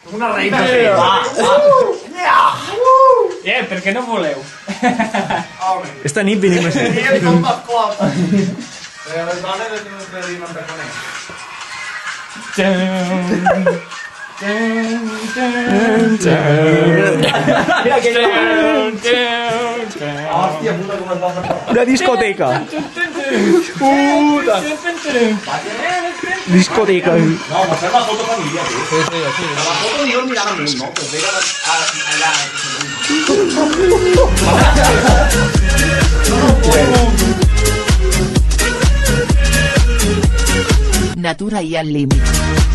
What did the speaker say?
Una reina. Per què no voleu? Esta nit venim a ser. Les dones no ens creiem en reconeix. Hòstia puta, com es va fer. Una discoteca. Discoteca. No, va fer la foto família, tu. Sí. La foto ni jo mirant amunt, no? Pues veia allà. Natura y al límite.